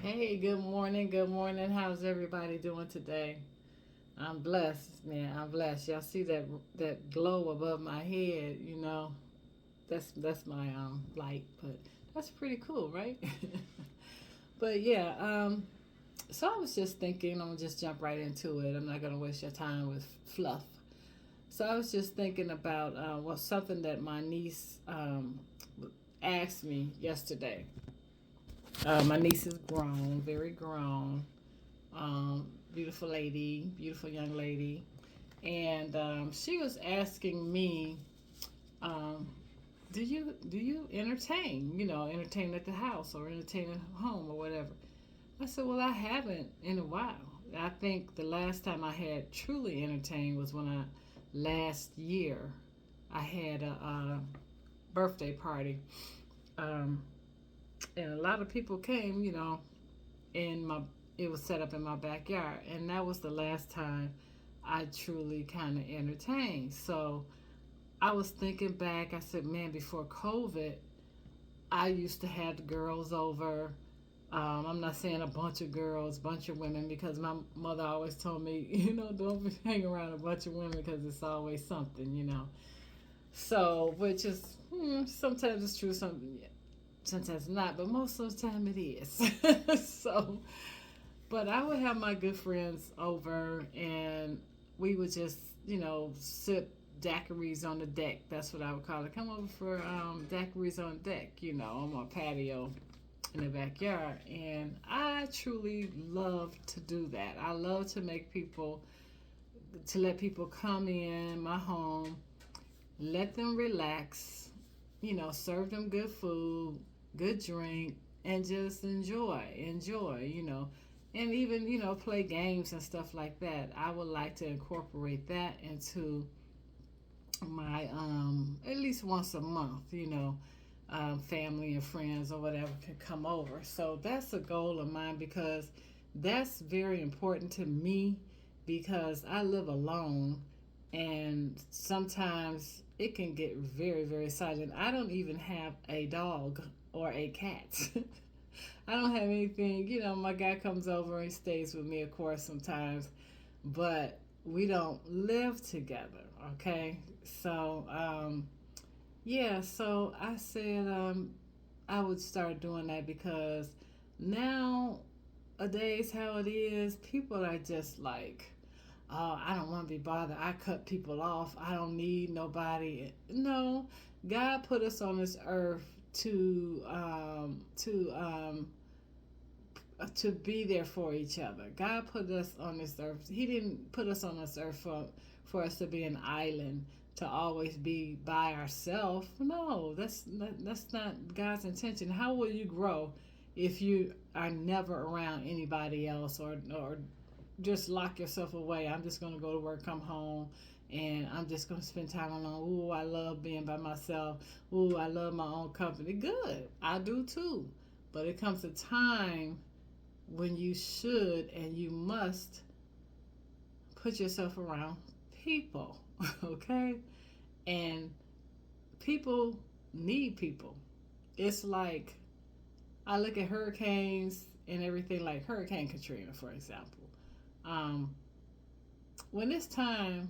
Hey, good morning. Good morning. How's everybody doing today? I'm blessed, man. I'm blessed. Y'all see that glow above my head? That's my light, but that's pretty cool, right? But yeah, so I was just thinking. I'm gonna just jump right into it. I'm not gonna waste your time with fluff. So I was just thinking about something that my niece asked me yesterday. My niece is grown, very grown, beautiful lady, beautiful young lady, and she was asking me, um, "Do you entertain? Entertain at the house or entertain at home or whatever?" I said, "Well, I haven't in a while. I think the last time I had truly entertained was when last year, I had a birthday party, um, and a lot of people came. In my it was set up in my backyard, and that was the last time I truly kind of entertained. So I was thinking back. I said, man, before COVID, I used to have the girls over. I'm not saying a bunch of girls, bunch of women, because my mother always told me, don't hang around a bunch of women because it's always something. So, which is sometimes it's true, sometimes not, but most of the time it is. So, but I would have my good friends over, and we would just, sip daiquiris on the deck. That's what I would call it. Come over for daiquiris on deck, on my patio in the backyard. And I truly love to do that. I love to let people come in my home, let them relax, serve them good food, good drink, and just enjoy. And even, play games and stuff like that. I would like to incorporate that into my, at least once a month, family and friends or whatever can come over. So that's a goal of mine because that's very important to me because I live alone and sometimes it can get very, very silent. I don't even have a dog or a cat. I don't have anything. My guy comes over and stays with me, of course, sometimes, but we don't live together, okay? So, yeah, so I said I would start doing that because nowadays, how it is, people are just like, oh, I don't want to be bothered. I cut people off. I don't need nobody. No, God put us on this earth to be there for each other. God put us on this earth. He didn't put us on this earth for us to be an island, to always be by ourselves. No, that's not God's intention. How will you grow if you are never around anybody else or just lock yourself away? I'm just going to go to work, come home, and I'm just going to spend time alone. Ooh, I love being by myself. Ooh, I love my own company. Good. I do too. But it comes a time when you should and you must put yourself around people, okay? And people need people. It's like I look at hurricanes and everything, like Hurricane Katrina, for example. Um, when it's time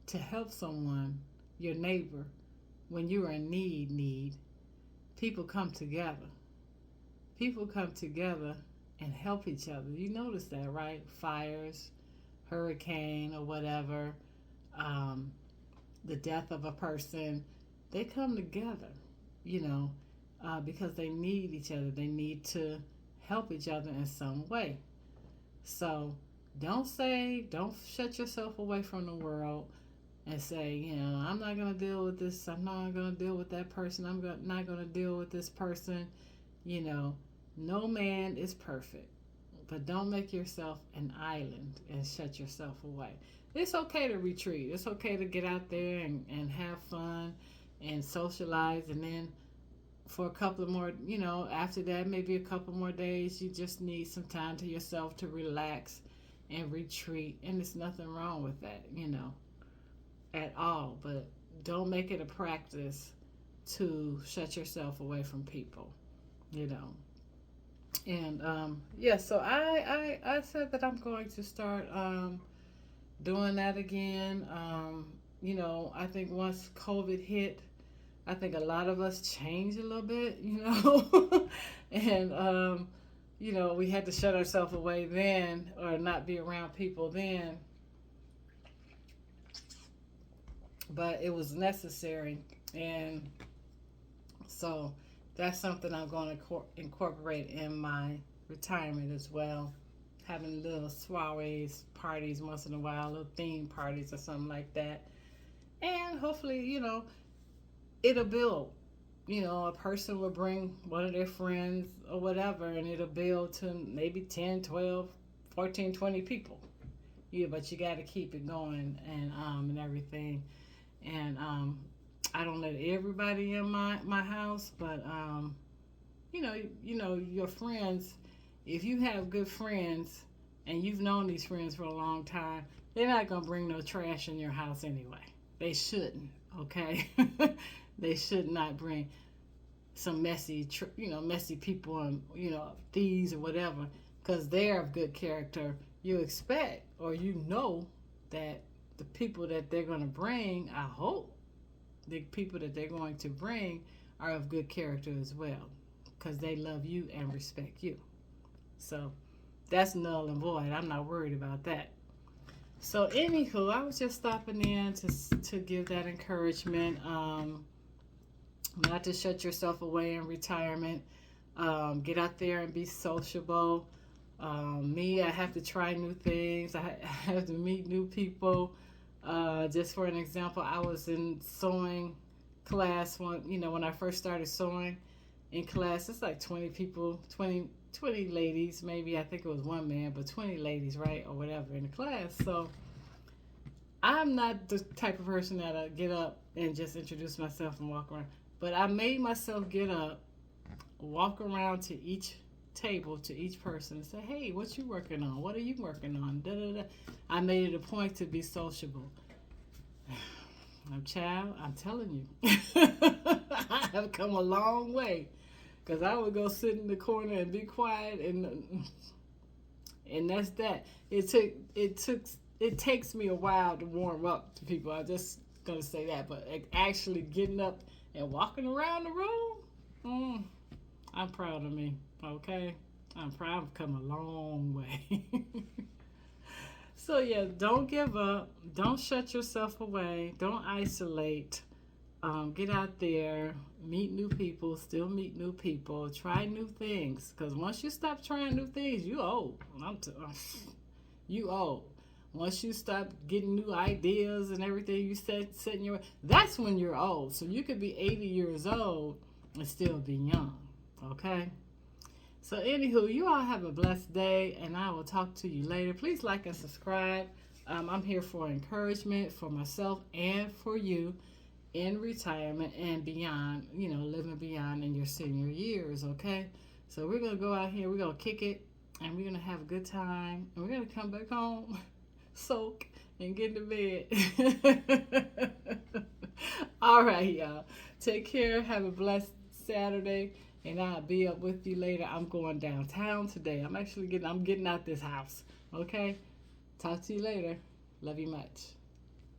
to help someone, your neighbor, when you are in need, people come together. People come together and help each other. You notice that, right? Fires, hurricane, or whatever, um, the death of a person, they come together, you know, because they need each other. They need to help each other in some way. So don't shut yourself away from the world and say, I'm not going to deal with this. I'm not going to deal with that person. Not going to deal with this person. You know, no man is perfect, but don't make yourself an island and shut yourself away. It's okay to retreat. It's okay to get out there and have fun and socialize. And then for a couple of more, after that, maybe a couple more days, you just need some time to yourself to relax and retreat. And there's nothing wrong with that, at all. But don't make it a practice to shut yourself away from people, you know. And yeah, so I said that I'm going to start doing that again. I think once COVID hit, I think a lot of us changed a little bit, and we had to shut ourselves away then or not be around people then, but it was necessary. And so that's something I'm going to incorporate in my retirement as well. Having little soirees, parties once in a while, little theme parties or something like that. And hopefully, it'll build. A person will bring one of their friends or whatever, and it'll build to maybe 10, 12, 14, 20 people. Yeah, but you got to keep it going and everything. And I don't let everybody in my house, but your friends. If you have good friends and you've known these friends for a long time, they're not gonna bring no trash in your house anyway. They shouldn't. Okay, they should not bring some messy people and thieves or whatever, because they're of good character. You expect or that the people that they're gonna bring, I hope the people that they're going to bring are of good character as well, because they love you and respect you. So that's null and void. I'm not worried about that. So anywho, I was just stopping in to give that encouragement. Not to shut yourself away in retirement. Get out there and be sociable. Me, I have to try new things. I have to meet new people. Just for an example, I was in sewing class when I first started sewing in class. It's like 20 people, 20 ladies, maybe. I think it was one man, but 20 ladies, right? Or whatever in the class. So I'm not the type of person that'll get up and just introduce myself and walk around. But I made myself get up, walk around to each table, to each person, and say, hey, what you working on? What are you working on? Da, da, da. I made it a point to be sociable. I'm telling you, I have come a long way. Because I would go sit in the corner and be quiet, and that's that. It takes me a while to warm up to people. I'm just gonna say that, but actually getting up and walking around the room, I'm proud of me. Okay, I'm proud. I've come a long way. So yeah, don't give up. Don't shut yourself away. Don't isolate. Get out there, meet new people, still meet new people, try new things. Because once you stop trying new things, you old. You old. Once you stop getting new ideas and everything you set in your, that's when you're old. So you could be 80 years old and still be young. Okay? So anywho, you all have a blessed day, and I will talk to you later. Please like and subscribe. I'm here for encouragement for myself and for you in retirement and beyond, living beyond in your senior years, okay? So we're going to go out here, we're going to kick it, and we're going to have a good time, and we're going to come back home, soak, and get into bed. All right, y'all. Take care. Have a blessed Saturday, and I'll be up with you later. I'm going downtown today. I'm getting out this house, okay? Talk to you later. Love you much.